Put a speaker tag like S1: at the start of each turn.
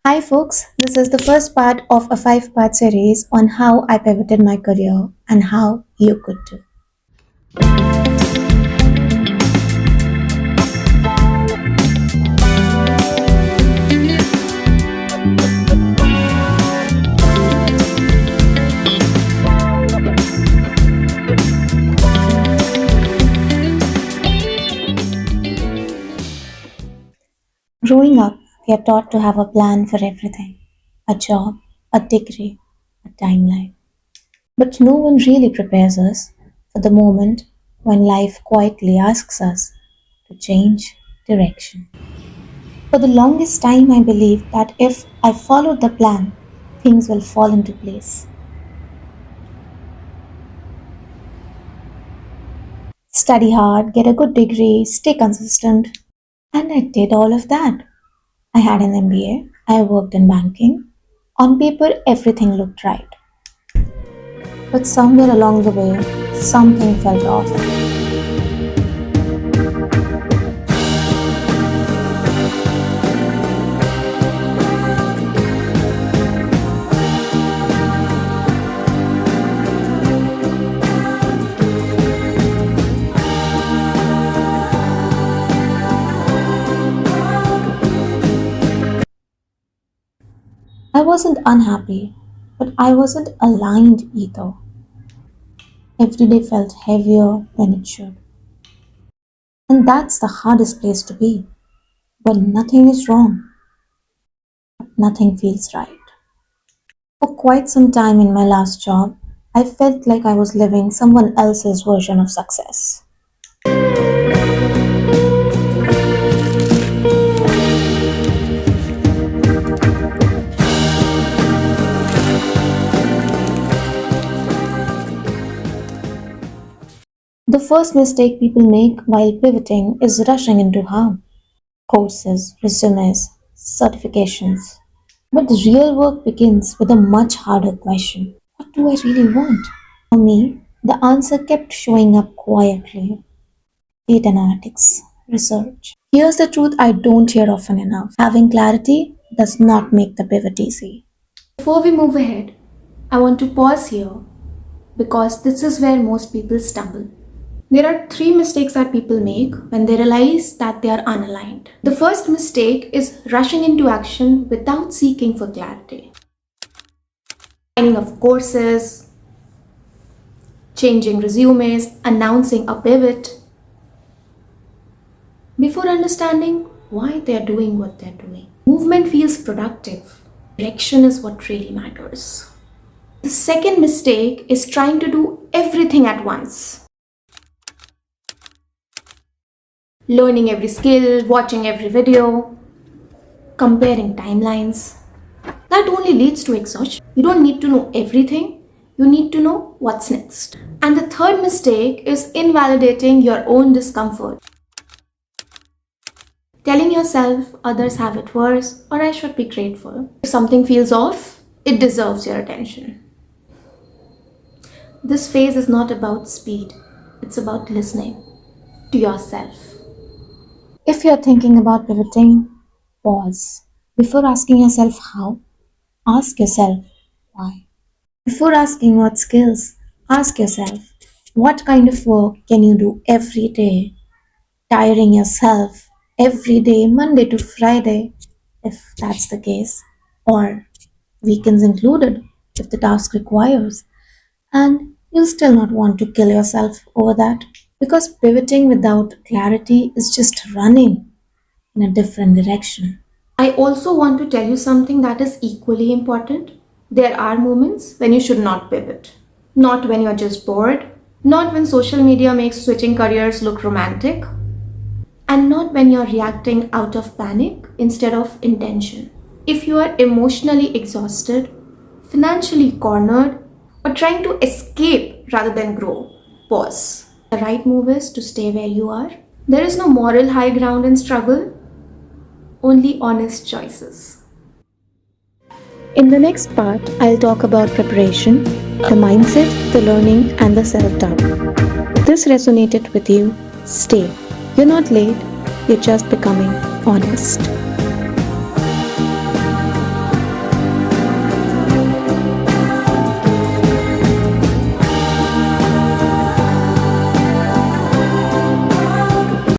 S1: Hi, folks. This is the first part of a five-part series on how I pivoted my career and how you could too. Growing up, we are taught to have a plan for everything: a job, a degree, a timeline. But no one really prepares us for the moment when life quietly asks us to change direction. For the longest time, I believed that if I followed the plan, things will fall into place. Study hard, get a good degree, stay consistent. And I did all of that. I had an MBA, I worked in banking. On paper, everything looked right. But somewhere along the way, something felt off. I wasn't unhappy, but I wasn't aligned either. Every day felt heavier than it should. And that's the hardest place to be, when nothing is wrong, but nothing feels right. For quite some time in my last job, I felt like I was living someone else's version of success. The first mistake people make while pivoting is rushing into how courses, resumes, certifications. But the real work begins with a much harder question: what do I really want? For me, the answer kept showing up quietly: data analytics, research. Here's the truth I don't hear often enough: having clarity does not make the pivot easy. Before we move ahead, I want to pause here because this is where most people stumble. There are three mistakes that people make when they realize that they are unaligned. The first mistake is rushing into action without seeking for clarity. Signing of courses, changing resumes, announcing a pivot before understanding why they are doing what they're doing. Movement feels productive. Direction is what really matters. The second mistake is trying to do everything at once. Learning every skill, watching every video, comparing timelines. That only leads to exhaustion. You don't need to know everything, you need to know what's next. And the third mistake is invalidating your own discomfort. Telling yourself others have it worse or I should be grateful. If something feels off, it deserves your attention. This phase is not about speed, it's about listening to yourself. If you're thinking about pivoting, pause. Before asking yourself how, ask yourself why. Before asking what skills, ask yourself what kind of work can you do every day, tiring yourself every day, Monday to Friday, if that's the case, or weekends included, if the task requires, and you'll still not want to kill yourself over that. Because pivoting without clarity is just running in a different direction. I also want to tell you something that is equally important. There are moments when you should not pivot. Not when you're just bored, not when social media makes switching careers look romantic, and not when you're reacting out of panic instead of intention. If you are emotionally exhausted, financially cornered, or trying to escape rather than grow, pause. The right move is to stay where you are. There is no moral high ground in struggle, only honest choices. In the next part, I'll talk about preparation, the mindset, the learning, and the self doubt. If this resonated with you, stay. You're not late, you're just becoming honest.